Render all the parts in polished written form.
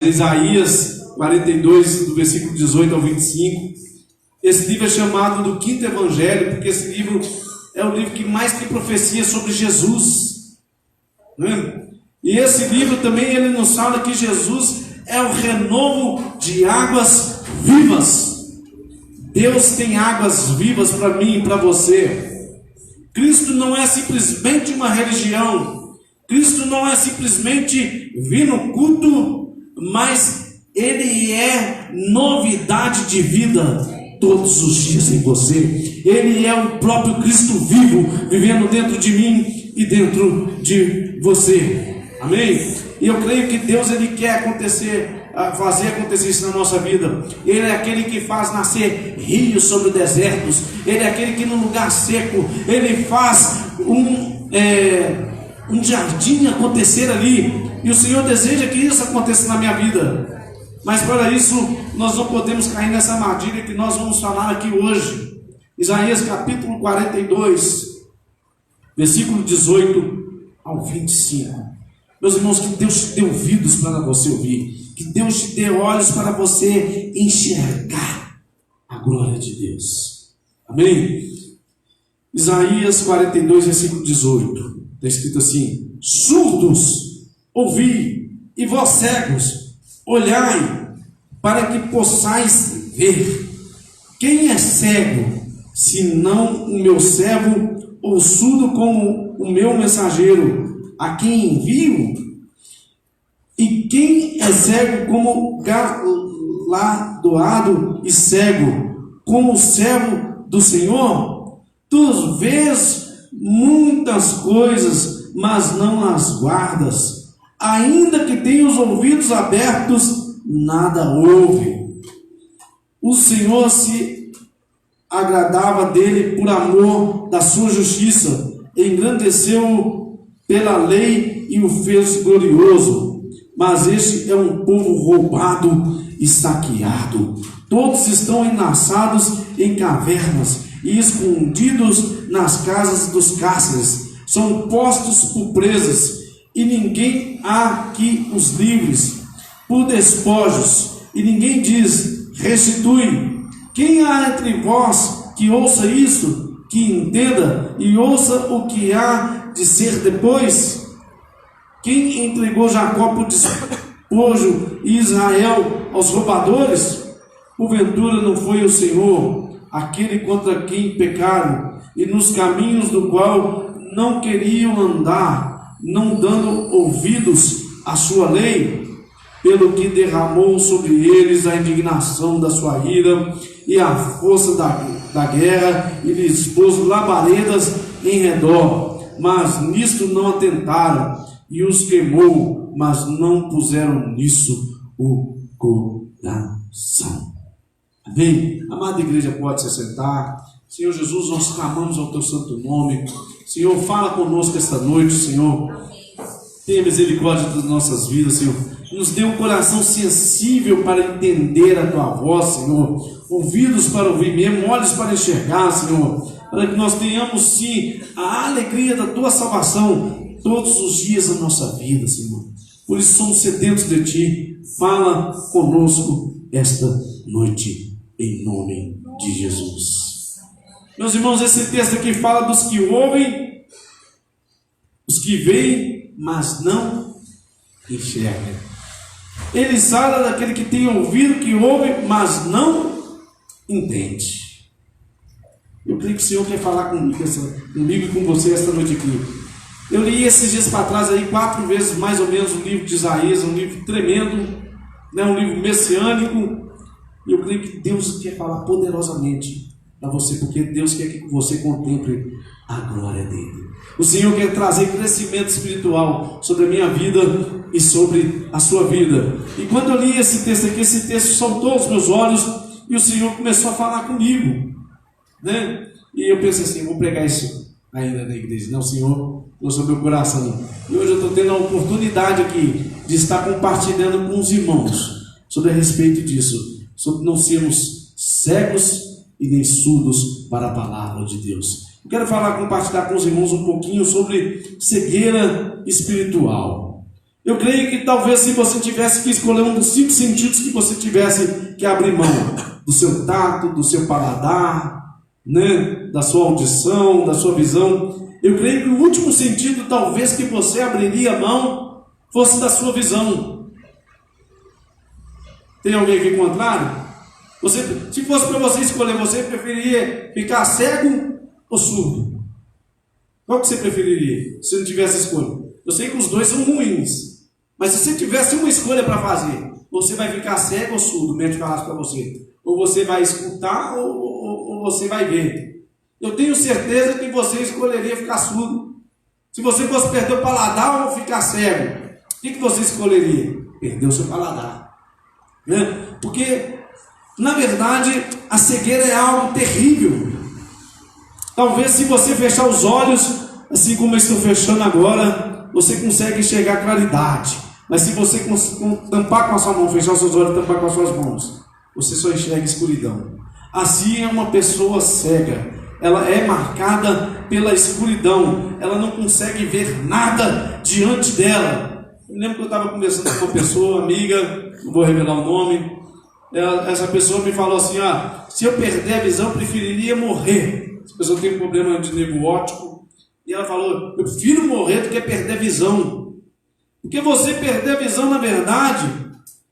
Isaías 42, do versículo 18 ao 25. Esse livro é chamado do Quinto Evangelho, porque esse livro é o livro que mais tem profecia sobre Jesus. E esse livro também ele nos fala que Jesus é o renovo de águas vivas. Deus tem águas vivas para mim e para você. Cristo não é simplesmente uma religião. Cristo não é simplesmente vir no culto, mas Ele é novidade de vida todos os dias em você. Ele é o próprio Cristo vivo, vivendo dentro de mim e dentro de você. Amém? E eu creio que Deus ele quer fazer acontecer isso na nossa vida. Ele é aquele que faz nascer rios sobre desertos. Ele é aquele que no lugar seco, ele faz um jardim acontecer ali. E o Senhor deseja que isso aconteça na minha vida. Mas para isso, nós não podemos cair nessa armadilha que nós vamos falar aqui hoje. Isaías capítulo 42, versículo 18 ao 25. Meus irmãos, que Deus te dê ouvidos para você ouvir. Que Deus te dê olhos para você enxergar a glória de Deus. Amém? Isaías 42, versículo 18. Está escrito assim: surdos, ouvi, e vós cegos, olhai, para que possais ver. Quem é cego, senão o meu servo, ou surdo como o meu mensageiro, a quem envio? E quem é cego como galardoado e cego, como o servo do Senhor? Tu vês muitas coisas, mas não as guardas. Ainda que tenha os ouvidos abertos, nada ouve. O Senhor se agradava dele por amor da sua justiça, engrandeceu-o pela lei e o fez glorioso. Mas este é um povo roubado e saqueado. Todos estão enlaçados em cavernas e escondidos nas casas dos cárceres. São postos por presas, e ninguém há que os livres, por despojos, e ninguém diz: restitui. Quem há entre vós que ouça isso, que entenda e ouça o que há de ser depois? Quem entregou Jacó por despojo e Israel aos roubadores? Porventura não foi o Senhor, aquele contra quem pecaram, e nos caminhos do qual não queriam andar, não dando ouvidos à sua lei? Pelo que derramou sobre eles a indignação da sua ira e a força da guerra, e lhes pôs labaredas em redor, mas nisto não atentaram, e os queimou, mas não puseram nisso o coração. Amém? Amada igreja, pode se sentar. Senhor Jesus, nós clamamos ao teu santo nome. Senhor, fala conosco esta noite, Senhor. Tenha misericórdia das nossas vidas, Senhor. Nos dê um coração sensível para entender a tua voz, Senhor. Ouvidos para ouvir mesmo, olhos para enxergar, Senhor. Para que nós tenhamos, sim, a alegria da tua salvação todos os dias da nossa vida, Senhor. Por isso somos sedentos de ti. Fala conosco esta noite, em nome de Jesus. Meus irmãos, esse texto aqui fala dos que ouvem, os que veem, mas não enxergam. Ele fala daquele que tem ouvido, que ouve, mas não entende. Eu creio que o Senhor quer falar comigo e com você esta noite aqui. Eu li esses dias para trás aí 4 vezes mais ou menos o livro de Isaías, um livro tremendo, né, um livro messiânico. E eu creio que Deus quer falar poderosamente para você, porque Deus quer que você contemple a glória dele. O Senhor quer trazer crescimento espiritual sobre a minha vida e sobre a sua vida. E quando eu li esse texto aqui, esse texto saltou aos meus olhos e o Senhor começou a falar comigo, né? E eu pensei assim: vou pregar isso ainda na igreja. Não, Senhor, trouxe o meu coração. E hoje eu estou tendo a oportunidade aqui de estar compartilhando com os irmãos sobre a respeito disso, sobre não sermos cegos e nem surdos para a palavra de Deus. Eu quero compartilhar com os irmãos um pouquinho sobre cegueira espiritual. Eu creio que talvez se você tivesse que escolher um dos 5 sentidos que você tivesse que abrir mão, do seu tato, do seu paladar, né, da sua audição, da sua visão, eu creio que o último sentido talvez que você abriria mão fosse da sua visão. Tem alguém aqui contrário? Se fosse para você escolher, você preferiria ficar cego ou surdo? Qual que você preferiria, se não tivesse escolha? Eu sei que os dois são ruins, mas se você tivesse uma escolha para fazer, você vai ficar cego ou surdo, o médico falasse para você? Ou você vai escutar ou você vai ver? Eu tenho certeza que você escolheria ficar surdo. Se você fosse perder o paladar ou ficar cego, o que você escolheria? Perder o seu paladar, né? Porque, na verdade, a cegueira é algo terrível. Talvez se você fechar os olhos, assim como eu estou fechando agora, você consegue enxergar claridade. Mas se você tampar com a sua mão, fechar os seus olhos e tampar com as suas mãos, você só enxerga escuridão. Assim é uma pessoa cega. Ela é marcada pela escuridão. Ela não consegue ver nada diante dela. Eu lembro que eu estava conversando com uma pessoa, amiga, não vou revelar o nome. Essa pessoa me falou assim, se eu perder a visão, eu preferiria morrer. Essa pessoa tem um problema de nervo óptico. E ela falou, eu prefiro morrer do que perder a visão. Porque você perder a visão, na verdade,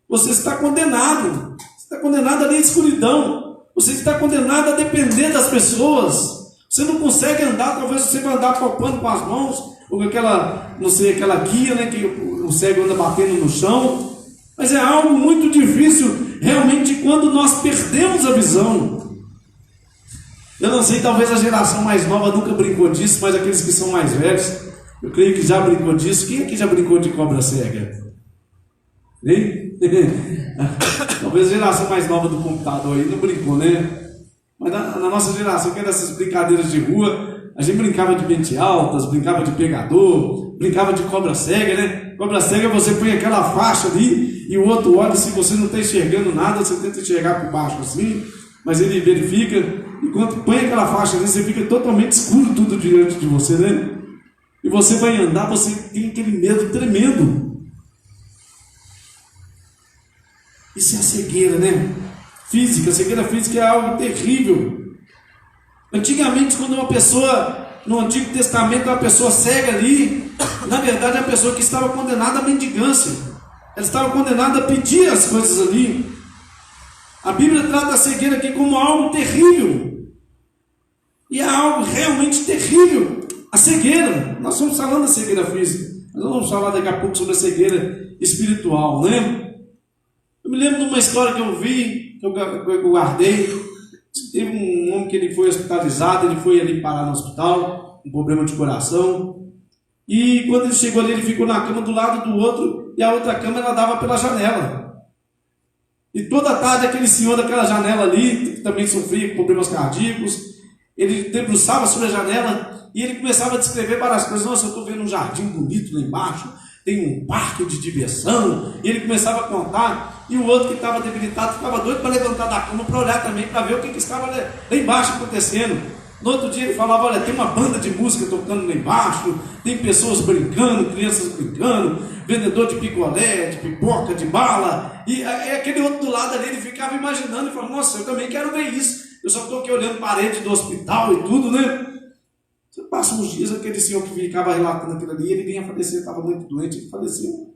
você está condenado. Você está condenado ali à escuridão. Você está condenado a depender das pessoas. Você não consegue andar, talvez você vai andar palpando com as mãos, ou com aquela, não sei, aquela guia, né, que o cego anda batendo no chão. Mas é algo muito difícil, realmente, quando nós perdemos a visão. Eu não sei, talvez a geração mais nova nunca brincou disso, mas aqueles que são mais velhos, eu creio que já brincou disso. Quem aqui já brincou de cobra cega? Hein? Talvez a geração mais nova do computador aí não brincou, né? Mas na nossa geração, que era dessas brincadeiras de rua, a gente brincava de pente altas, brincava de pegador, brincava de cobra cega, né? Cobra cega, você põe aquela faixa ali e o outro olha, se você não está enxergando nada, você tenta enxergar por baixo assim, mas ele verifica. Enquanto põe aquela faixa ali, você fica totalmente escuro tudo diante de você, né? E você vai andar, você tem aquele medo tremendo. Isso é a cegueira, né? Física, a cegueira física é algo terrível. Antigamente, quando uma pessoa, no Antigo Testamento, uma pessoa cega ali, na verdade é a pessoa que estava condenada à mendigância. Ela estava condenada a pedir as coisas ali. A Bíblia trata a cegueira aqui como algo terrível. E é algo realmente terrível. A cegueira. Nós estamos falando da cegueira física. Nós vamos falar daqui a pouco sobre a cegueira espiritual, né? Eu me lembro de uma história que eu vi, que eu guardei. Teve um homem que ele foi hospitalizado, ele foi ali parar no hospital, com problema de coração. E quando ele chegou ali, ele ficou na cama do lado do outro, e a outra cama ela dava pela janela. E toda tarde aquele senhor daquela janela ali, que também sofria com problemas cardíacos, ele debruçava sobre a janela e ele começava a descrever várias coisas. Nossa, eu estou vendo um jardim bonito lá embaixo, tem um parque de diversão. E ele começava a contar, e o outro que estava debilitado ficava doido para levantar da cama para olhar também, para ver o que estava lá embaixo acontecendo. No outro dia ele falava, olha, tem uma banda de música tocando lá embaixo, tem pessoas brincando, crianças brincando, vendedor de picolé, de pipoca, de bala. E aquele outro do lado ali, ele ficava imaginando e falava, nossa, eu também quero ver isso. Eu só estou aqui olhando parede do hospital e tudo, né? Você passa uns dias, aquele senhor que ficava relatando aquilo ali, ele vinha a falecer, estava muito doente, ele faleceu.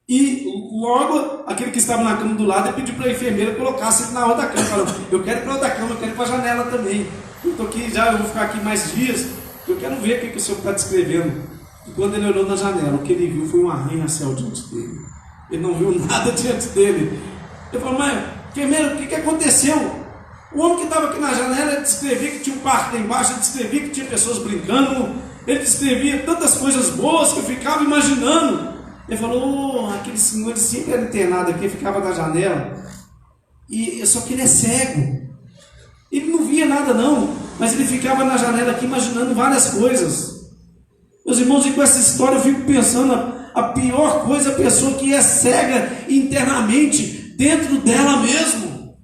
E logo, aquele que estava na cama do lado, ele pediu para a enfermeira colocasse ele na outra cama. Falou, eu quero ir para a outra cama, eu quero ir para a janela também. Eu estou aqui já, eu vou ficar aqui mais dias, eu quero ver o que o senhor está descrevendo. E quando ele olhou na janela, o que ele viu foi um arranha-céu diante dele. Ele não viu nada diante dele. Ele falou, mas, enfermeira, o que aconteceu? O homem que estava aqui na janela, ele descrevia que tinha um parque lá embaixo, ele descrevia que tinha pessoas brincando, ele descrevia tantas coisas boas que eu ficava imaginando. Ele falou, aquele senhor ele sempre era internado aqui, ficava na janela, e só que ele é cego. Ele não via nada não, mas ele ficava na janela aqui imaginando várias coisas. Meus irmãos, e com essa história eu fico pensando, a pior coisa é a pessoa que é cega internamente, dentro dela mesmo.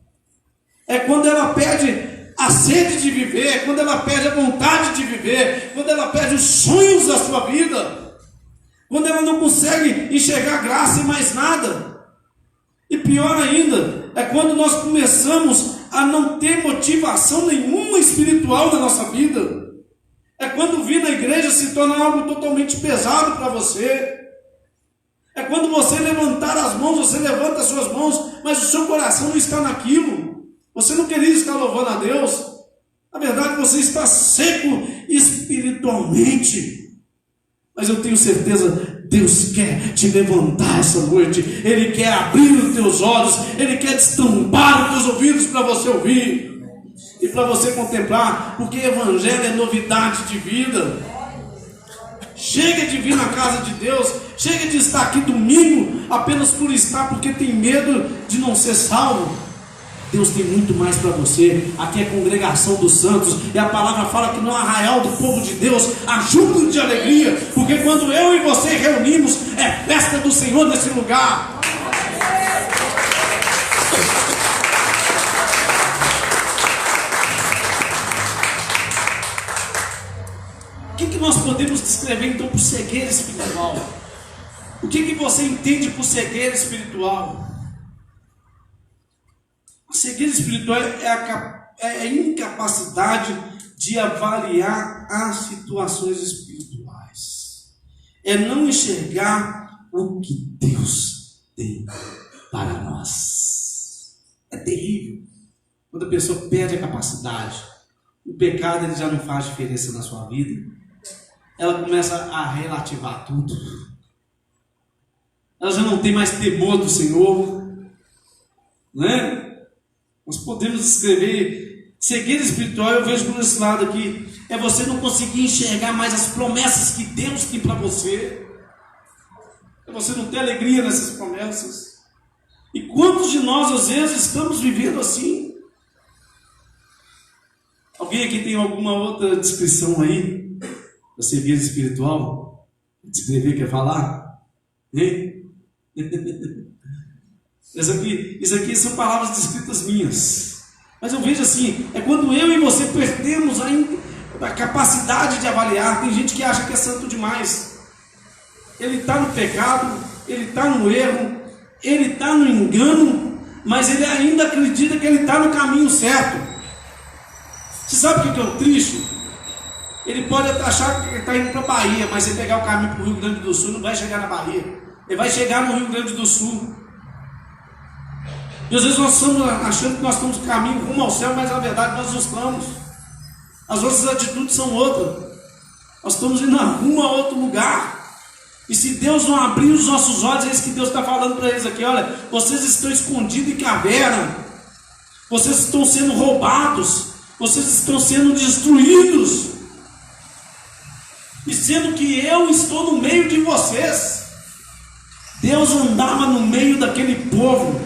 É quando ela perde a sede de viver, é quando ela perde a vontade de viver, quando ela perde os sonhos da sua vida. quando ela não consegue enxergar graça em mais nada. E pior ainda, é quando nós começamos a não ter motivação nenhuma espiritual na nossa vida. É quando vir na igreja se torna algo totalmente pesado para você. É quando você levantar as mãos, você levanta as suas mãos, mas o seu coração não está naquilo. Você não queria estar louvando a Deus. Na verdade, você está seco espiritualmente. Mas eu tenho certeza, Deus quer te levantar essa noite. Ele quer abrir os teus olhos. Ele quer destampar os teus ouvidos para você ouvir e para você contemplar, porque evangelho é novidade de vida. Chega de vir na casa de Deus, chega de estar aqui domingo apenas por estar, porque tem medo de não ser salvo. Deus tem muito mais para você. Aqui é a congregação dos santos, e a palavra fala que no arraial do povo de Deus há júbilo de alegria, porque quando eu e você reunimos, é festa do Senhor nesse lugar. O que nós podemos descrever então por cegueira espiritual? O que você entende por cegueira espiritual? A cegueira espiritual é a incapacidade de avaliar as situações espirituais. É não enxergar o que Deus tem para nós. É terrível. Quando a pessoa perde a capacidade, o pecado ele já não faz diferença na sua vida. Ela começa a relativar tudo. Ela já não tem mais temor do Senhor, né? Nós podemos descrever cegueira espiritual. Eu vejo por esse lado aqui, é você não conseguir enxergar mais as promessas que Deus tem para você. É você não ter alegria nessas promessas. E quantos de nós às vezes estamos vivendo assim? Alguém aqui tem alguma outra descrição aí da cegueira espiritual? Descrever, quer falar? Hein? Isso aqui são palavras descritas minhas. Mas eu vejo assim, é quando eu e você perdemos a capacidade de avaliar. Tem gente que acha que é santo demais. Ele está no pecado, ele está no erro, ele está no engano, mas ele ainda acredita que ele está no caminho certo. Você sabe o que é o triste? Ele pode achar que ele está indo para a Bahia, mas se ele pegar o caminho para o Rio Grande do Sul, não vai chegar na Bahia. Ele vai chegar no Rio Grande do Sul. E às vezes nós estamos achando que nós estamos no caminho rumo ao céu, mas na verdade nós não estamos. As nossas atitudes são outras. Nós estamos indo rumo a outro lugar. E se Deus não abrir os nossos olhos, é isso que Deus está falando para eles aqui. Olha, vocês estão escondidos em caverna. Vocês estão sendo roubados. Vocês estão sendo destruídos. E sendo que eu estou no meio de vocês. Deus andava no meio daquele povo.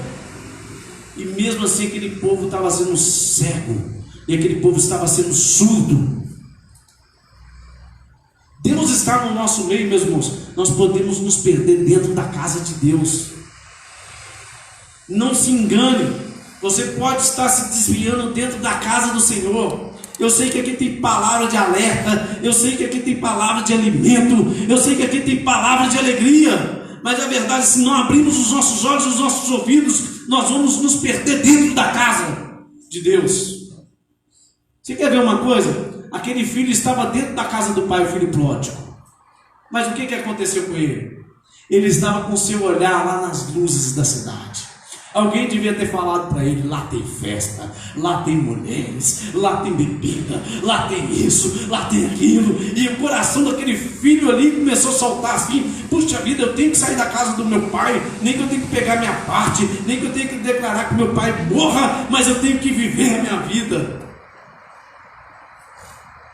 E mesmo assim aquele povo estava sendo cego. E aquele povo estava sendo surdo. Deus está no nosso meio, meus irmãos. Nós podemos nos perder dentro da casa de Deus. Não se engane. Você pode estar se desviando dentro da casa do Senhor. Eu sei que aqui tem palavra de alerta. Eu sei que aqui tem palavra de alimento. Eu sei que aqui tem palavra de alegria. Mas a verdade, se não abrirmos os nossos olhos, os nossos ouvidos, nós vamos nos perder dentro da casa de Deus. Você quer ver uma coisa? Aquele filho estava dentro da casa do pai, o filho pródigo. Mas o que aconteceu com ele? Ele estava com seu olhar lá nas luzes da cidade. Alguém devia ter falado para ele: lá tem festa, lá tem mulheres, lá tem bebida, lá tem isso, lá tem aquilo. E o coração daquele filho ali começou a saltar assim: puxa vida, eu tenho que sair da casa do meu pai, nem que eu tenho que pegar minha parte, nem que eu tenho que declarar que meu pai morra, mas eu tenho que viver a minha vida.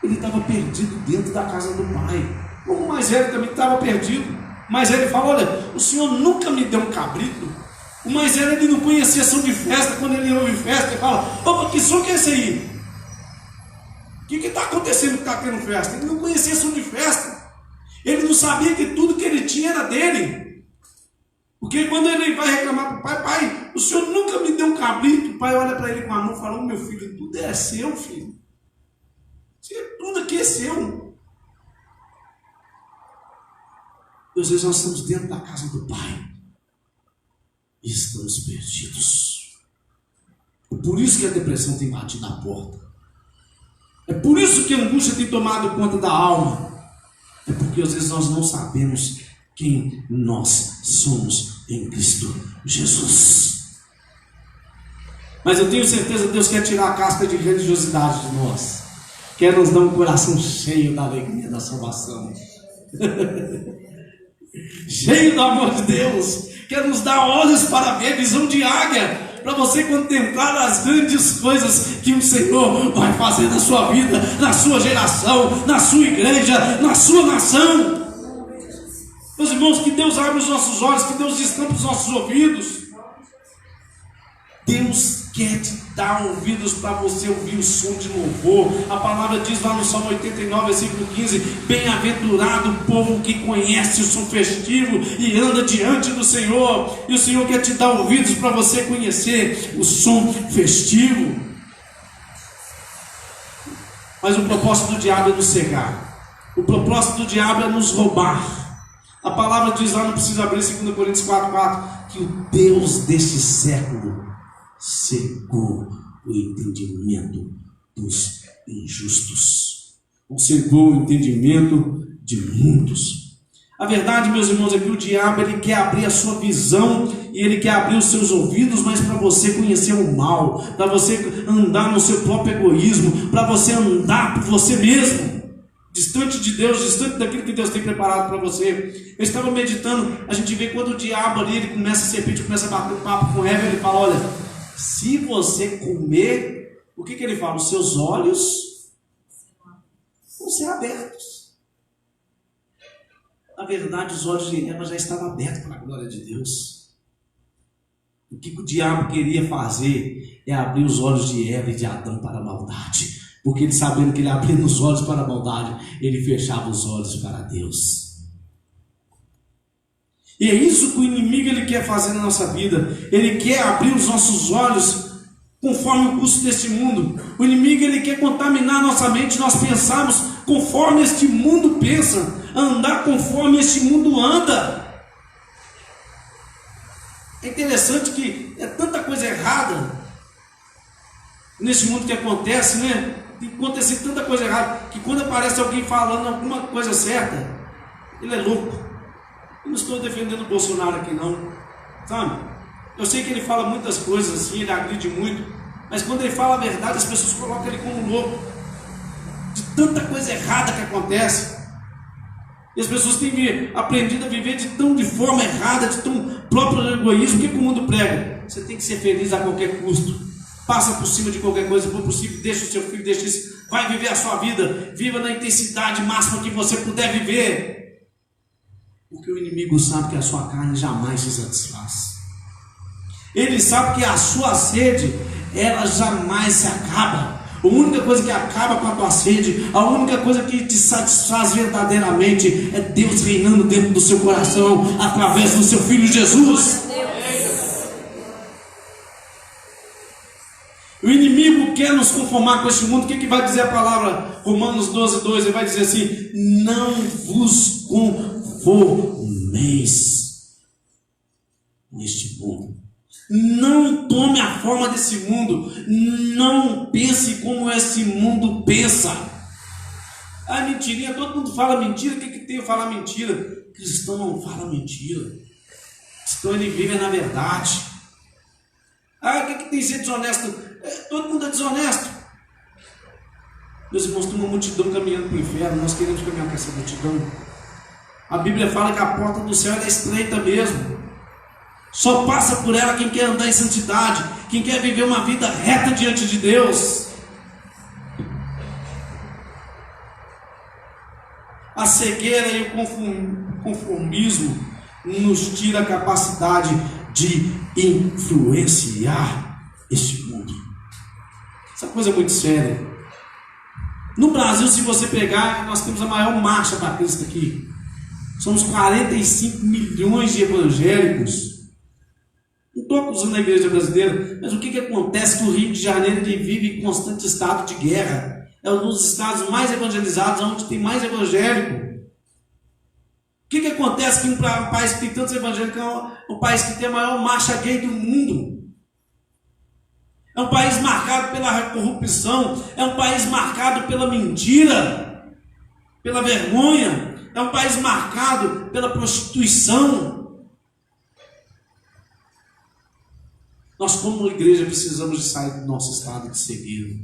Ele estava perdido dentro da casa do pai. O mais velho também estava perdido. O mais velho falou: olha, o senhor nunca me deu um cabrito. O mais velho, ele não conhecia som de festa. Quando ele ouve festa, ele fala: opa, que som que é esse aí? O que está acontecendo que está tendo festa? Ele não conhecia som de festa. Ele não sabia que tudo que ele tinha era dele. Porque quando ele vai reclamar para o pai: pai, o senhor nunca me deu um cabrito. O pai olha para ele com a mão e fala: meu filho, tudo é seu, filho. Tudo aqui é seu. E às vezes nós estamos dentro da casa do Pai e estamos perdidos. É por isso que a depressão tem batido a porta. É por isso que a angústia tem tomado conta da alma. É porque às vezes nós não sabemos quem nós somos em Cristo Jesus. Mas eu tenho certeza que Deus quer tirar a casca de religiosidade de nós. Quer nos dar um coração cheio da alegria da salvação. Cheio do amor de Deus. Quer nos dar olhos para ver, visão de águia, para você contemplar as grandes coisas que o Senhor vai fazer na sua vida, na sua geração, na sua igreja, na sua nação. Meus irmãos, que Deus abra os nossos olhos, que Deus destampe os nossos ouvidos. Deus quer te dar ouvidos para você ouvir o som de louvor. A palavra diz lá no Salmo 89, versículo 15: bem-aventurado o povo que conhece o som festivo e anda diante do Senhor. E o Senhor quer te dar ouvidos para você conhecer o som festivo. Mas o propósito do diabo é nos cegar. O propósito do diabo é nos roubar. A palavra diz lá, não precisa abrir, 2 Coríntios 4:4, que o Deus deste século cegou o entendimento dos injustos, cegou o entendimento de muitos. A verdade, meus irmãos, é que o diabo ele quer abrir a sua visão e ele quer abrir os seus ouvidos, mas para você conhecer o mal, para você andar no seu próprio egoísmo, para você andar por você mesmo, distante de Deus, distante daquilo que Deus tem preparado para você. Eu estava meditando, a gente vê quando o diabo ali, ele começa a serpente, começa a bater um papo com Eva, ele fala: olha, se você comer, o que ele fala? Os seus olhos vão ser abertos. Na verdade, os olhos de Eva já estavam abertos para a glória de Deus. O que o diabo queria fazer é abrir os olhos de Eva e de Adão para a maldade. Porque ele, sabendo que ele abria os olhos para a maldade, ele fechava os olhos para Deus. E é isso que o inimigo ele quer fazer na nossa vida. Ele quer abrir os nossos olhos conforme o curso deste mundo. O inimigo ele quer contaminar nossa mente, nós pensarmos conforme este mundo pensa, andar conforme este mundo anda. É interessante que é tanta coisa errada nesse mundo que acontece, né? Tem acontecido tanta coisa errada, que quando aparece alguém falando alguma coisa certa, ele é louco. Eu não estou defendendo o Bolsonaro aqui não, sabe? Eu sei que ele fala muitas coisas assim, ele agride muito, mas quando ele fala a verdade, as pessoas colocam ele como louco, de tanta coisa errada que acontece. E as pessoas têm aprendido a viver de forma errada, de tão próprio egoísmo. O que o mundo prega? Você tem que ser feliz a qualquer custo. Passa por cima de qualquer coisa, se for possível, deixa o seu filho, deixa isso, vai viver a sua vida, viva na intensidade máxima que você puder viver. Porque o inimigo sabe que a sua carne jamais se satisfaz. Ele sabe que a sua sede, ela jamais se acaba. A única coisa que acaba com a tua sede, a única coisa que te satisfaz verdadeiramente é Deus reinando dentro do seu coração, através do seu Filho Jesus. O inimigo quer nos conformar com este mundo. O que vai dizer a palavra? Romanos 12:2, ele vai dizer assim: não vos conformeis neste mundo. Não tome a forma desse mundo. Não pense como esse mundo pensa. Ah, mentirinha, todo mundo fala mentira. O que tem a falar mentira? Cristão não fala mentira. Cristão ele vive na verdade. Ah, o que tem ser desonesto? Todo mundo é desonesto. Meus irmãos, tem uma multidão caminhando para o inferno. Nós queremos caminhar com essa multidão. A Bíblia fala que a porta do céu é estreita mesmo. Só passa por ela quem quer andar em santidade, quem quer viver uma vida reta diante de Deus. A cegueira e o conformismo nos tira a capacidade de influenciar este mundo. Essa coisa é muito séria. No Brasil, se você pegar, nós temos a maior marcha para Cristo aqui. Somos 45 milhões de evangélicos. Não estou acusando a igreja brasileira, mas o que acontece? Que o Rio de Janeiro ele vive em constante estado de guerra. É um dos estados mais evangelizados, onde tem mais evangélico. O que acontece que um país que tem tantos evangélicos é um país que tem a maior marcha gay do mundo? É um país marcado pela corrupção, é um país marcado pela mentira, pela vergonha, é um país marcado pela prostituição. Nós, como igreja, precisamos de sair do nosso estado de cegueira.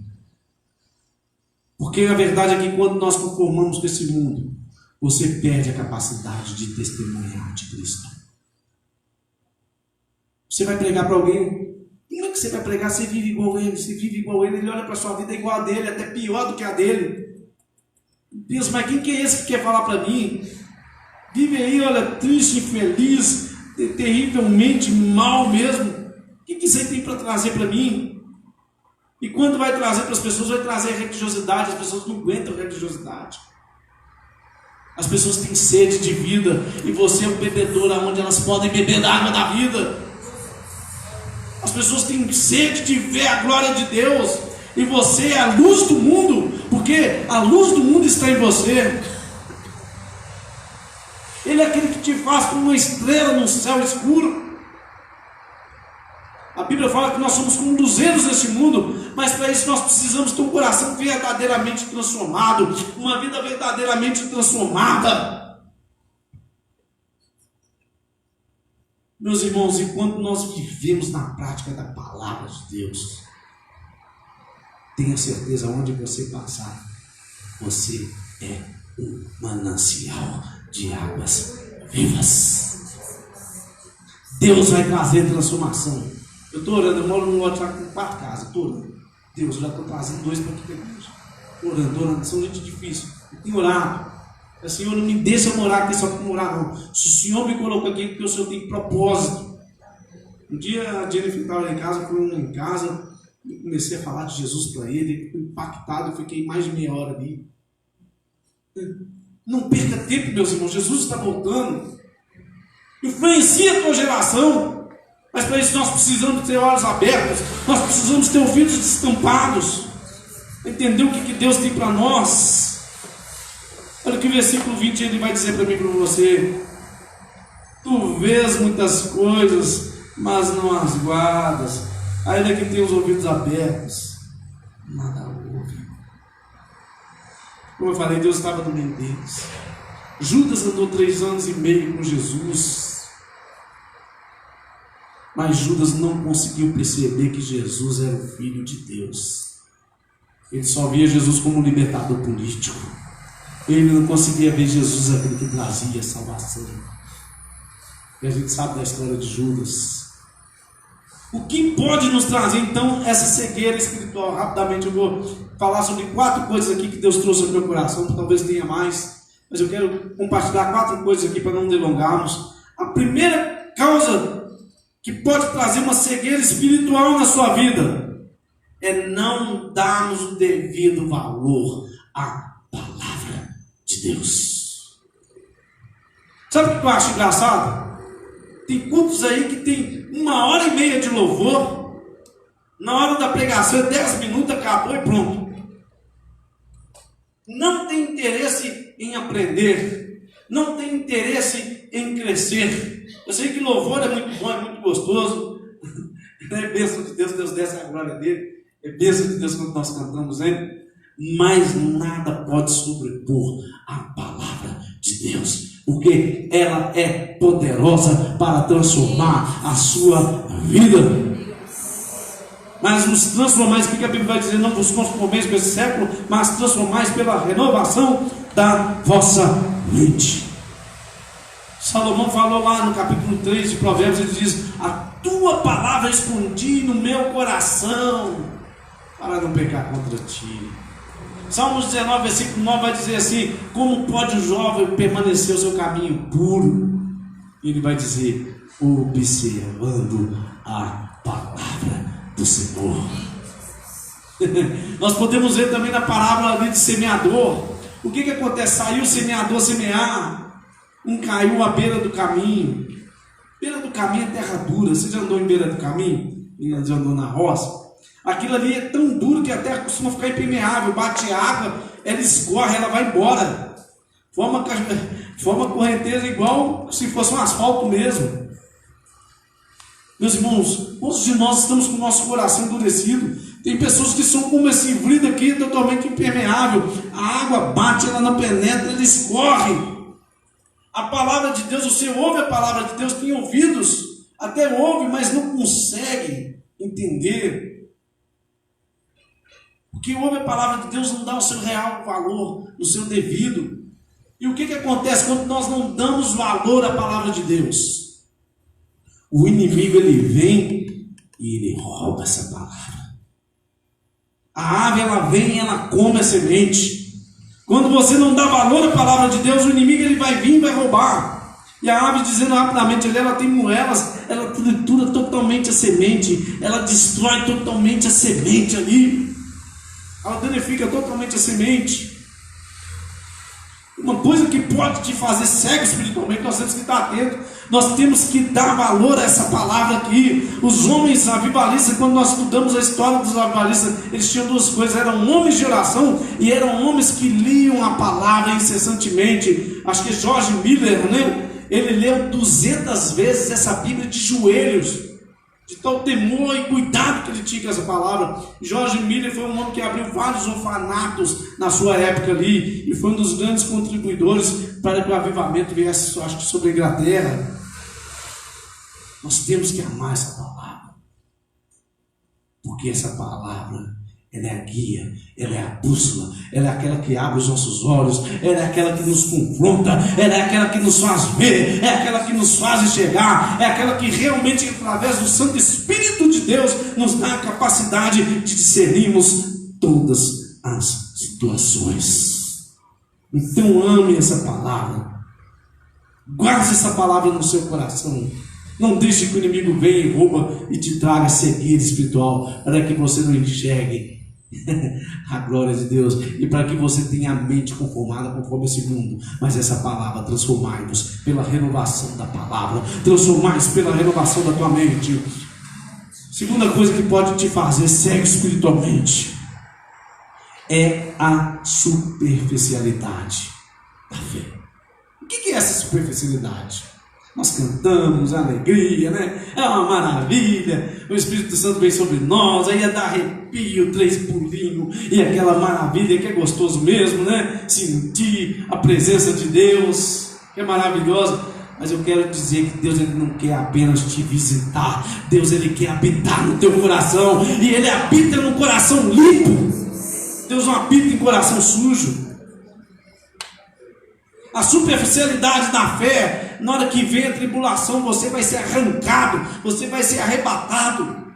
Porque a verdade é que quando nós conformamos com esse mundo, você perde a capacidade de testemunhar de Cristo. Você vai pregar para alguém, como é que você vai pregar? Você vive igual ele, você vive igual ele olha para a sua vida igual a dele, até pior do que a dele. Deus, mas quem que é esse que quer falar para mim? Vive aí, olha, triste, infeliz, terrivelmente mal mesmo. O que você tem para trazer para mim? E quando vai trazer para as pessoas, vai trazer religiosidade. As pessoas não aguentam religiosidade. As pessoas têm sede de vida, e você é um bebedor aonde elas podem beber da água da vida. As pessoas têm sede de ver a glória de Deus, e você é a luz do mundo, porque a luz do mundo está em você. Ele é aquele que te faz como uma estrela no céu escuro. A Bíblia fala que nós somos como luzeiros neste mundo, mas para isso nós precisamos ter um coração verdadeiramente transformado, uma vida verdadeiramente transformada. Meus irmãos, enquanto nós vivemos na prática da palavra de Deus, tenha certeza, onde você passar, você é um manancial de águas vivas. Deus vai trazer transformação. Eu estou orando, eu moro num lote lá com 4 casas, estou orando. Deus, eu já estou trazendo 2 para aqui para a igreja. Estou orando, são gente difícil. Eu tenho orado. O Senhor não me deixa eu morar aqui só para morar, não. Se o Senhor me colocou aqui, porque o Senhor tem propósito. Um dia a Jennifer estava lá em casa, foi em casa, eu comecei a falar de Jesus para ele, impactado, eu fiquei mais de meia hora ali. Não perca tempo, meus irmãos, Jesus está voltando. Influencia a tua geração. Mas para isso nós precisamos ter olhos abertos, nós precisamos ter ouvidos destampados, entender o que Deus tem para nós. Olha que o versículo 20 ele vai dizer para mim e para você: tu vês muitas coisas, mas não as guardas. Ainda que tenha os ouvidos abertos, nada ouve. Como eu falei, Deus estava no meio deles. Judas andou 3 anos e meio com Jesus, mas Judas não conseguiu perceber que Jesus era o Filho de Deus. Ele só via Jesus como um libertador político. Ele não conseguia ver Jesus aquele que trazia salvação. E a gente sabe da história de Judas. O que pode nos trazer então essa cegueira espiritual? Rapidamente eu vou falar sobre 4 coisas aqui que Deus trouxe ao meu coração, talvez tenha mais, mas eu quero compartilhar 4 coisas aqui para não delongarmos. A primeira causa que pode trazer uma cegueira espiritual na sua vida é não darmos o devido valor à palavra de Deus. Sabe o que eu acho engraçado? Tem cultos aí que tem 1h30 de louvor, na hora da pregação é 10 minutos, acabou e pronto. Não tem interesse em aprender, não tem interesse em crescer. Eu sei que louvor é muito bom, é muito gostoso, é bênção de Deus, Deus desce a glória dele, é bênção de Deus quando nós cantamos ele, mas nada pode sobrepor a palavra de Deus, porque ela é poderosa para transformar a sua vida. Mas nos transformais, o que a Bíblia vai dizer? Não vos conformeis com esse século, mas transformais pela renovação da vossa mente. Salomão falou lá no capítulo 3 de Provérbios, ele diz: a tua palavra escondi no meu coração, para não pecar contra ti. Salmos 19, versículo 9 vai dizer assim: como pode o jovem permanecer o seu caminho puro? E ele vai dizer: observando a palavra do Senhor. Nós podemos ver também na parábola ali de semeador. O que acontece? Saiu o semeador semear, um caiu à beira do caminho. Beira do caminho é terra dura. Você já andou em beira do caminho? Já andou na roça? Aquilo ali é tão duro que a terra costuma ficar impermeável. Bate água, ela escorre, ela vai embora. Forma Forma correnteza igual se fosse um asfalto mesmo. Meus irmãos, muitos de nós estamos com o nosso coração endurecido. Tem pessoas que são como esse vidro aqui, totalmente impermeável. A água bate, ela não penetra, ela escorre. A palavra de Deus, você ouve a palavra de Deus, tem ouvidos, até ouve, mas não consegue entender. Porque ouve a palavra de Deus não dá o seu real valor, o seu devido. E o que acontece quando nós não damos valor à palavra de Deus? O inimigo, ele vem e ele rouba essa palavra. A ave, ela vem e ela come a semente. Quando você não dá valor à palavra de Deus, o inimigo, ele vai vir e vai roubar. E a ave, dizendo rapidamente, ela tem moelas, ela tritura totalmente a semente, ela destrói totalmente a semente ali, ela danifica totalmente a semente. Uma coisa que pode te fazer cego espiritualmente, nós temos que estar atentos, nós temos que dar valor a essa palavra aqui. Os homens avivalistas, quando nós estudamos a história dos avivalistas, eles tinham duas coisas: eram homens de oração e eram homens que liam a palavra incessantemente. Acho que George Miller, né? Ele leu 200 vezes essa Bíblia de joelhos, de tal temor e cuidado que ele tinha com essa palavra. George Miller foi um homem que abriu vários orfanatos na sua época ali, e foi um dos grandes contribuidores para que o avivamento viesse, acho que, sobre a Inglaterra. Nós temos que amar essa palavra, porque essa palavra, ela é a guia, ela é a bússola, ela é aquela que abre os nossos olhos, ela é aquela que nos confronta, ela é aquela que nos faz ver, é aquela que nos faz enxergar, é aquela que realmente, através do Santo Espírito de Deus, nos dá a capacidade de discernirmos todas as situações. Então ame essa palavra, guarde essa palavra no seu coração. Não deixe que o inimigo venha e rouba e te traga cegueira espiritual, para que você não enxergue a glória de Deus, e para que você tenha a mente conformada conforme esse mundo. Mas essa palavra, transformai-vos pela renovação da palavra, transformai-vos pela renovação da tua mente. Segunda coisa que pode te fazer cego espiritualmente é a superficialidade da fé. O que é essa superficialidade? Nós cantamos, alegria, né? É uma maravilha, o Espírito Santo vem sobre nós, aí é dar arrepio, 3 pulinhos, e aquela maravilha que é gostoso mesmo, né? Sentir a presença de Deus, que é maravilhosa. Mas eu quero dizer que Deus, ele não quer apenas te visitar, Deus, ele quer habitar no teu coração, e ele habita no coração limpo. Deus não habita em coração sujo. A superficialidade da fé, na hora que vem a tribulação, você vai ser arrancado, você vai ser arrebatado.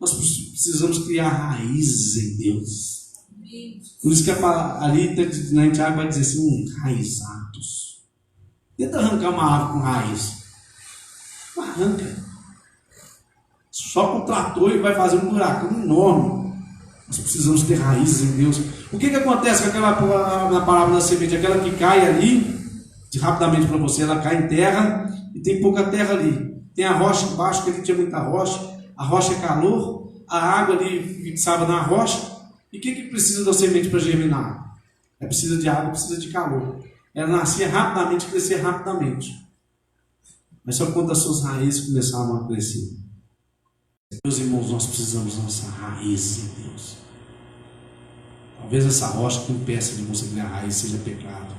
Nós precisamos criar raízes em Deus. Por isso que ali na Tiago vai dizer assim: enraizados. Tenta arrancar uma árvore com raiz, não arranca. Só com o trator ele vai fazer um buracão enorme. Nós precisamos ter raízes em Deus. O que acontece com aquela, na parábola da semente? Aquela que cai ali, rapidamente para você, ela cai em terra, e tem pouca terra ali. Tem a rocha embaixo, que ali tinha muita rocha. A rocha é calor, a água ali fixava na rocha. E o que precisa da semente para germinar? É precisa de água, precisa de calor. Ela nascia rapidamente, crescia rapidamente. Mas só quando as suas raízes começavam a crescer. Meus irmãos, nós precisamos da nossa raiz em Deus. Talvez essa rocha que impeça de você criar raiz seja pecado,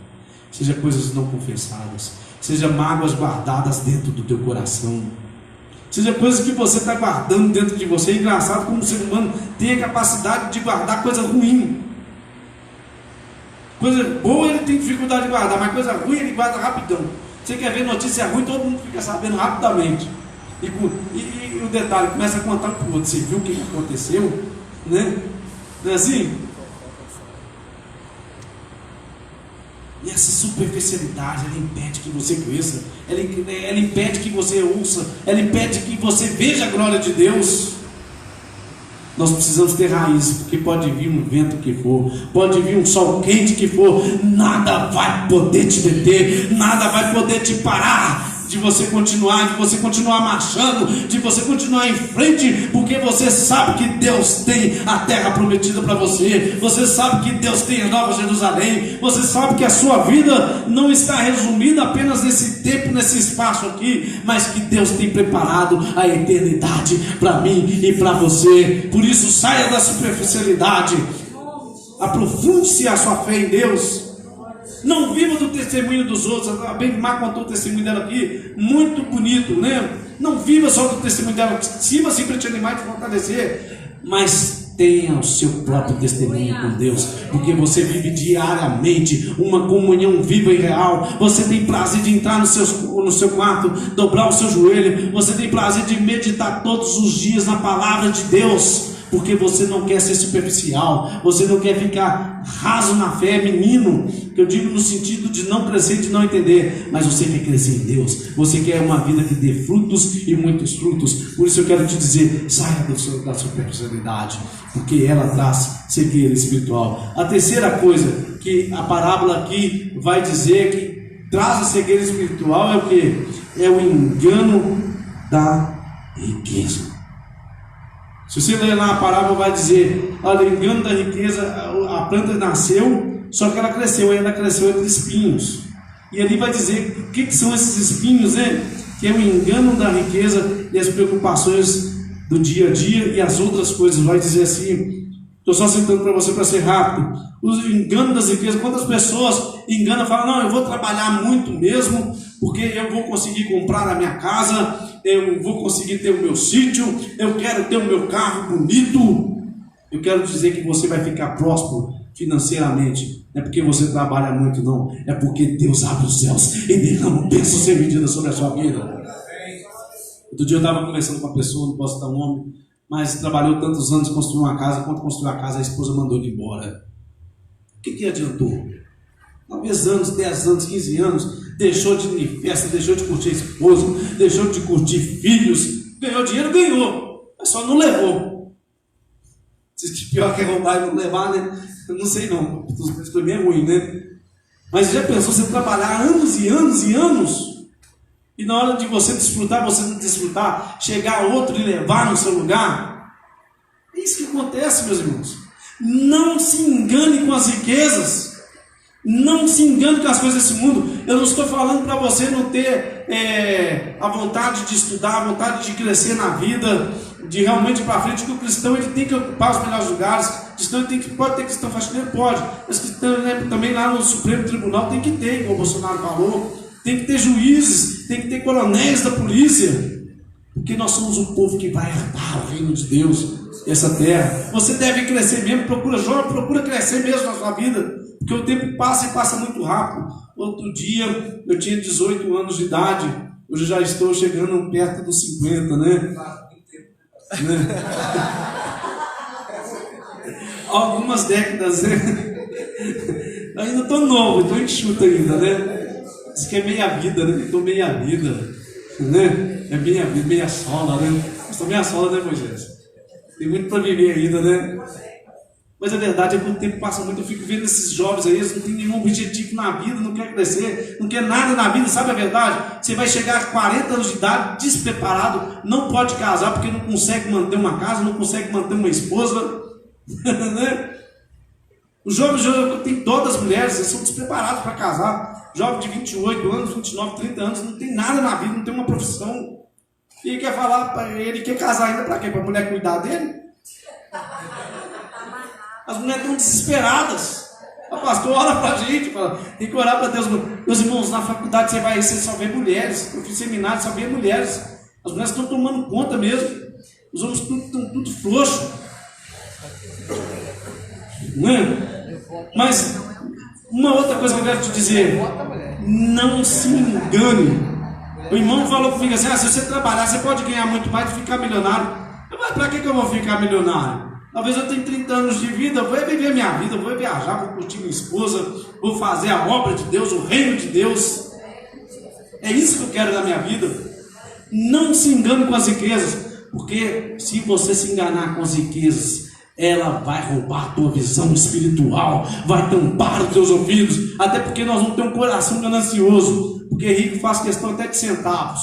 seja coisas não confessadas, seja mágoas guardadas dentro do teu coração, seja coisas que você está guardando dentro de você. É engraçado como o ser humano tem a capacidade de guardar coisa ruim. Coisa boa ele tem dificuldade de guardar, mas coisa ruim ele guarda rapidão. Você quer ver notícia ruim, todo mundo fica sabendo rapidamente. E o detalhe, começa a contar para o outro: você viu o que aconteceu? Né? Não é assim? E essa superficialidade, ela impede que você cresça, ela impede que você ouça, ela impede que você veja a glória de Deus. Nós precisamos ter raízes, porque pode vir um vento que for, pode vir um sol quente que for, nada vai poder te deter, nada vai poder te parar de você continuar marchando, de você continuar em frente, porque você sabe que Deus tem a terra prometida para você, você sabe que Deus tem a Nova Jerusalém, você sabe que a sua vida não está resumida apenas nesse tempo, nesse espaço aqui, mas que Deus tem preparado a eternidade para mim e para você. Por isso, saia da superficialidade, aprofunde-se a sua fé em Deus. Não viva do testemunho dos outros. A Benimar contou o testemunho dela aqui, muito bonito, né? Não viva só do testemunho dela, sirva assim para te animar e te fortalecer, mas tenha o seu próprio testemunho com Deus, porque você vive diariamente uma comunhão viva e real. Você tem prazer de entrar no seu quarto, dobrar o seu joelho, você tem prazer de meditar todos os dias na palavra de Deus, porque você não quer ser superficial, você não quer ficar raso na fé, menino, que eu digo no sentido de não crescer, de não entender, mas você quer crescer em Deus, você quer uma vida que dê frutos e muitos frutos. Por isso eu quero te dizer, saia da superficialidade, porque ela traz cegueira espiritual. A terceira coisa que a parábola aqui vai dizer que traz a cegueira espiritual é o que? É o engano da riqueza. Se você ler lá a parábola, vai dizer: olha, o engano da riqueza, a planta nasceu, só que ela cresceu entre espinhos. E ali vai dizer o que são esses espinhos, né? Que é o engano da riqueza e as preocupações do dia a dia e as outras coisas. Vai dizer assim, estou só citando para você para ser rápido: o engano das riquezas. Quantas pessoas enganam, falam: não, eu vou trabalhar muito mesmo, porque eu vou conseguir comprar a minha casa, eu vou conseguir ter o meu sítio, eu quero ter o meu carro bonito. Eu quero dizer que você vai ficar próspero financeiramente, não é porque você trabalha muito, não, é porque Deus abre os céus e derrama bênçãos sem medida sobre a sua vida. Outro dia eu estava conversando com uma pessoa, não posso dar um nome, mas trabalhou tantos anos, construiu uma casa. Quando construiu a casa, a esposa mandou ele embora. O que adiantou? 9 anos, 10 anos, 15 anos, deixou de ir em festa, deixou de curtir a esposa, deixou de curtir filhos, ganhou dinheiro, ganhou, mas só não levou. Se pior que é roubar e não levar, né? Eu não sei não, isso para mim é ruim, né? Mas já pensou você trabalhar anos e anos e anos, e na hora de você desfrutar, você não desfrutar, chegar outro e levar no seu lugar? É isso que acontece, meus irmãos. Não se engane com as riquezas. Não se engane com as coisas desse mundo. Eu não estou falando para você não ter a vontade de estudar, a vontade de crescer na vida, de realmente ir para frente, que o cristão ele tem que ocupar os melhores lugares. O cristão pode ter cristão faxineiro? Pode. Mas cristão, né, também lá no Supremo Tribunal tem que ter, como o Bolsonaro falou, tem que ter juízes, tem que ter coronéis da polícia, porque nós somos o povo que vai herdar o reino de Deus, essa terra. Você deve crescer mesmo, procura crescer mesmo na sua vida, porque o tempo passa e passa muito rápido. Outro dia eu tinha 18 anos de idade, hoje já estou chegando perto dos 50, né? Algumas décadas, né? Ainda estou novo, estou enxuto ainda, né? Diz que é meia vida, né? Estou meia vida, né? É meia vida, meia sola, né? Estou meia sola, né, Moisés? Tem muito para viver ainda, né? Mas a verdade é que o tempo passa muito. Eu fico vendo esses jovens aí, eles não têm nenhum objetivo na vida, não quer crescer, não quer nada na vida. Sabe a verdade? Você vai chegar a 40 anos de idade despreparado, não pode casar porque não consegue manter uma casa, não consegue manter uma esposa. Né? Os jovens têm dó das mulheres, eles são despreparados para casar. Jovem de 28 anos, 29, 30 anos, não tem nada na vida, não tem uma profissão. E ele quer falar, ele quer casar ainda para quê? Para a mulher cuidar dele? As mulheres estão desesperadas. O pastor ora para a gente, fala, tem que orar para Deus. Meus irmãos, na faculdade você só vê mulheres, no seminário só vê mulheres. As mulheres estão tomando conta mesmo. Os homens estão tudo frouxos. Não é? Mas uma outra coisa que eu quero te dizer: não se engane. O irmão falou comigo assim: se você trabalhar, você pode ganhar muito mais e ficar milionário. Mas para que eu vou ficar milionário? Talvez eu tenha 30 anos de vida, eu vou viver minha vida, eu vou viajar, vou curtir minha esposa, vou fazer a obra de Deus, o reino de Deus. É isso que eu quero da minha vida. Não se engane com as riquezas, porque se você se enganar com as riquezas, ela vai roubar a tua visão espiritual, vai tampar os teus ouvidos, até porque nós vamos ter um coração ganancioso, porque rico faz questão até de centavos,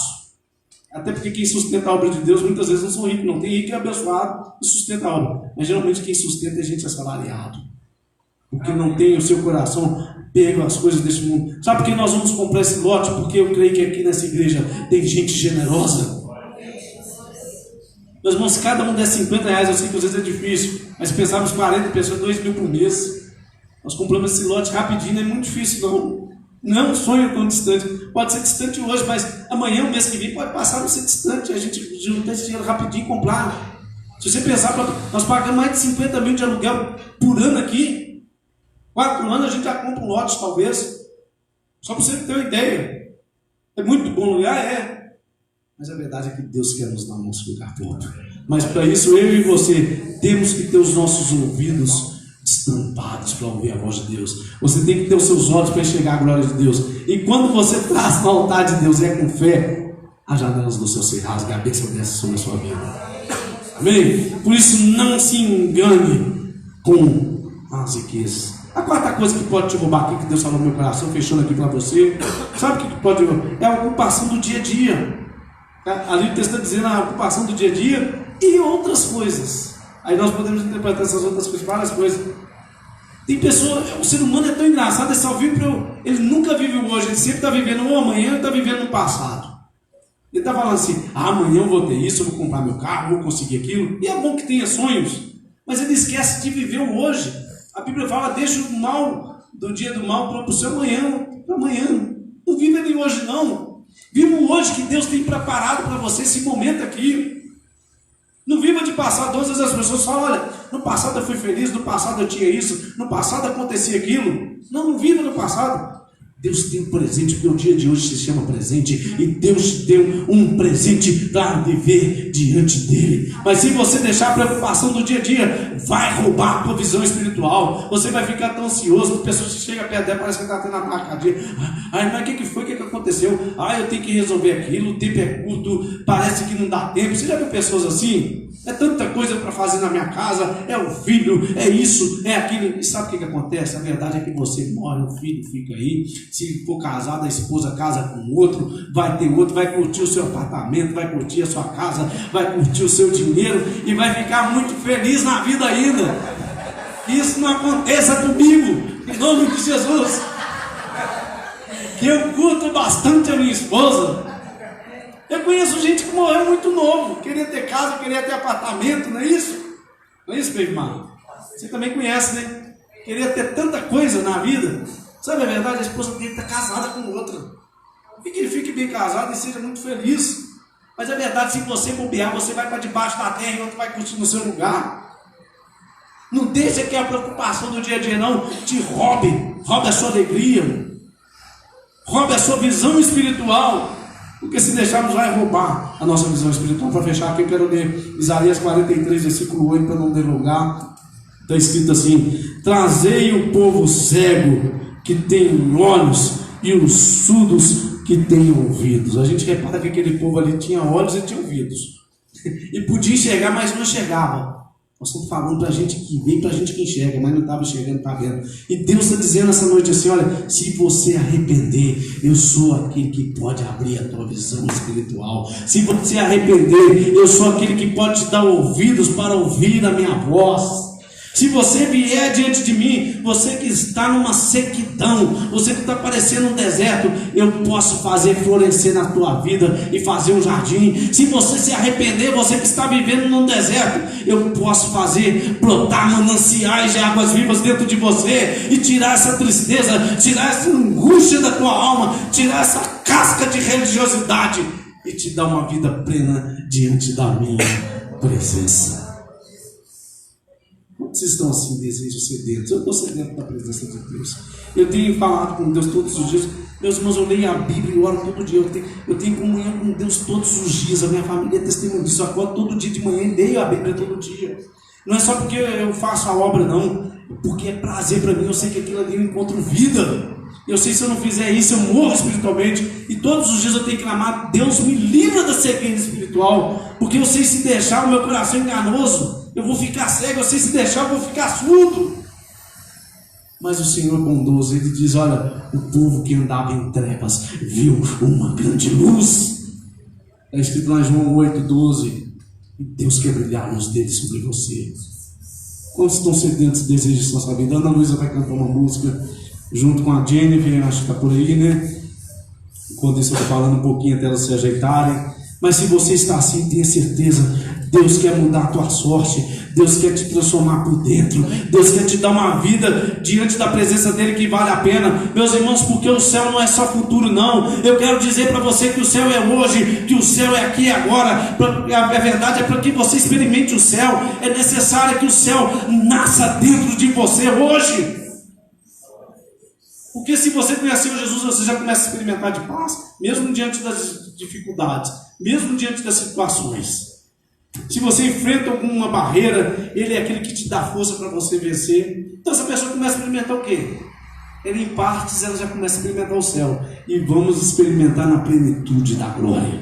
até porque quem sustenta a obra de Deus muitas vezes não são ricos, não tem rico e abençoado e sustenta a obra, mas geralmente quem sustenta é gente assalariado, porque não tem o seu coração pego às coisas deste mundo. Sabe por que nós vamos comprar esse lote? Porque eu creio que aqui nessa igreja tem gente generosa. Meus irmãos, se cada um der 50 reais, eu sei que às vezes é difícil, mas pensarmos 40 pessoas, 2 mil por mês, nós compramos esse lote rapidinho, não é muito difícil não é um sonho tão distante, pode ser distante hoje, mas amanhã, o mês que vem, pode passar a não ser distante, a gente juntar esse dinheiro rapidinho e comprar. Se você pensar, nós pagamos mais de 50 mil de aluguel por ano aqui, 4 anos a gente já compra um lote talvez, só para você ter uma ideia. É muito bom lugar, é. Mas a verdade é que Deus quer nos dar o nosso lugar próprio. Mas para isso, eu e você temos que ter os nossos ouvidos destampados para ouvir a voz de Deus. Você tem que ter os seus olhos para enxergar a glória de Deus. E quando você traz no altar de Deus e é com fé, as janelas do seu ser rasgam, a bênção desce sobre a sua vida. Amém? Por isso, não se engane com as riquezas. A quarta coisa que pode te roubar aqui, que Deus falou no meu coração, fechando aqui para você, sabe o que pode roubar? É a ocupação do dia a dia. Ali o texto está dizendo a ocupação do dia a dia e outras coisas. Aí nós podemos interpretar essas outras coisas, várias coisas. Tem pessoa, o ser humano é tão engraçado, ele só vive ele nunca vive o hoje, ele sempre está vivendo o amanhã, ele está vivendo no passado. Ele está falando assim, amanhã eu vou ter isso, eu vou comprar meu carro, vou conseguir aquilo. E é bom que tenha sonhos, mas ele esquece de viver o hoje. A Bíblia fala, deixa o mal do dia do mal para o seu amanhã, para amanhã. Não vive ele hoje não. Viva o hoje que Deus tem preparado para você, esse momento aqui. Não viva de passado. Às vezes as pessoas falam, olha, no passado eu fui feliz, no passado eu tinha isso, no passado acontecia aquilo. Não viva no passado. Deus tem um presente, porque o dia de hoje se chama presente, e Deus te deu um presente para viver diante dele. Mas se você deixar a preocupação do dia a dia, vai roubar a tua visão espiritual. Você vai ficar tão ansioso, as pessoas que chegam perto dela, parece que está tendo uma marcadinha. Ai, mas o que foi? O que aconteceu? Eu tenho que resolver aquilo, o tempo é curto, parece que não dá tempo. Você já viu pessoas assim? É tanta coisa para fazer na minha casa, é o filho, é isso, é aquilo. E sabe o que acontece? A verdade é que você morre, o filho fica aí. Se for casado, a esposa casa com outro, vai ter outro, vai curtir o seu apartamento, vai curtir a sua casa, vai curtir o seu dinheiro e vai ficar muito feliz na vida ainda. Que isso não aconteça comigo, em nome de Jesus. Que eu curto bastante a minha esposa. Eu conheço gente que morreu muito novo, queria ter casa, queria ter apartamento, não é isso? Não é isso, meu irmão? Você também conhece, né? Queria ter tanta coisa na vida. Sabe a verdade? A esposa dele está casada com outra. E que ele fique bem casado e seja muito feliz. Mas a verdade, se você bobear, você vai para debaixo da terra e outro vai curtir no seu lugar. Não deixa que a preocupação do dia a dia não te roube a sua alegria, roube a sua visão espiritual. Porque se deixarmos, vai roubar a nossa visão espiritual. Para fechar aqui, eu quero ler Isaías 43, versículo 8, para não delongar. Está escrito assim: trazei o povo cego que tem olhos e os surdos que têm ouvidos. A gente repara que aquele povo ali tinha olhos e tinha ouvidos. E podia enxergar, mas não enxergava. Nós estamos falando para a gente que vem, para a gente que enxerga, mas não estava enxergando, está vendo. E Deus está dizendo essa noite assim: olha, se você arrepender, eu sou aquele que pode abrir a tua visão espiritual. Se você arrepender, eu sou aquele que pode te dar ouvidos para ouvir a minha voz. Se você vier diante de mim, você que está numa sequidão, você que está parecendo um deserto, eu posso fazer florescer na tua vida e fazer um jardim. Se você se arrepender, você que está vivendo num deserto, eu posso fazer brotar mananciais de águas vivas dentro de você e tirar essa tristeza, tirar essa angústia da tua alma, tirar essa casca de religiosidade e te dar uma vida plena diante da minha presença. Vocês estão assim, desejos sedentos? Eu estou sedento da presença de Deus. Eu tenho falado com Deus todos os dias. Meus irmãos, eu leio a Bíblia e oro todo dia. Eu tenho comunhão com Deus todos os dias. A minha família é testemunha disso. Eu acordo todo dia de manhã e leio a Bíblia todo dia. Não é só porque eu faço a obra, não. Porque é prazer para mim. Eu sei que aquilo ali eu encontro vida. Eu sei que se eu não fizer isso, eu morro espiritualmente. E todos os dias eu tenho que clamar: Deus me livra da cegueira espiritual. Porque eu sei, se deixar, o meu coração é enganoso, eu vou ficar cego. Eu sei, se deixar, eu vou ficar surdo. Mas o Senhor é bondoso. Ele diz: olha, o povo que andava em trevas viu uma grande luz. É escrito lá em João 8,12: e Deus quer brilhar a luz dele sobre você. Quantos estão sedentos e desejam a sua vida? Ana Luísa vai cantar uma música junto com a Jennifer, acho que está por aí, né? Enquanto isso eu estou falando um pouquinho até elas se ajeitarem. Mas se você está assim, tenha certeza, Deus quer mudar a tua sorte, Deus quer te transformar por dentro, Deus quer te dar uma vida diante da presença dele que vale a pena, meus irmãos, porque o céu não é só futuro, não. Eu quero dizer para você que o céu é hoje, que o céu é aqui e agora. A verdade é para que você experimente o céu, é necessário que o céu nasça dentro de você hoje. Porque se você conheceu Jesus, você já começa a experimentar de paz, mesmo diante das dificuldades, mesmo diante das situações. Se você enfrenta alguma barreira, Ele é aquele que te dá força para você vencer. Então essa pessoa começa a experimentar o quê? Ele, em partes, ela já começa a experimentar o céu. E vamos experimentar na plenitude da glória.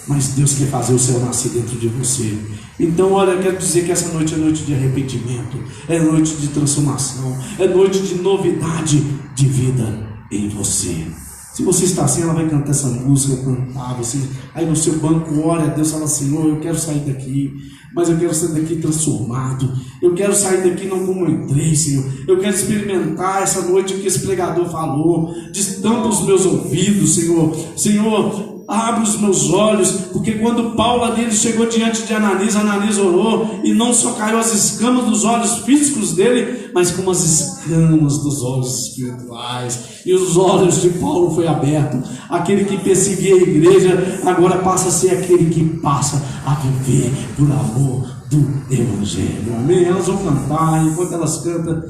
Mas Deus quer fazer o céu nascer dentro de você. Então, olha, eu quero dizer que essa noite é noite de arrependimento, é noite de transformação, é noite de novidade de vida em você. Se você está assim, ela vai cantar essa música, cantar, você aí no seu banco, ora a Deus, fala: Senhor, eu quero sair daqui, mas eu quero sair daqui transformado, eu quero sair daqui não como eu entrei, Senhor, eu quero experimentar essa noite que esse pregador falou, destampa os meus ouvidos, Senhor, abre os meus olhos, porque quando Paulo ali chegou diante de Ananias, Ananias orou, e não só caiu as escamas dos olhos físicos dele, mas como as escamas dos olhos espirituais, e os olhos de Paulo foi aberto. Aquele que perseguia a igreja, agora passa a ser aquele que passa a viver por amor do Evangelho. Amém? Elas vão cantar, enquanto elas cantam,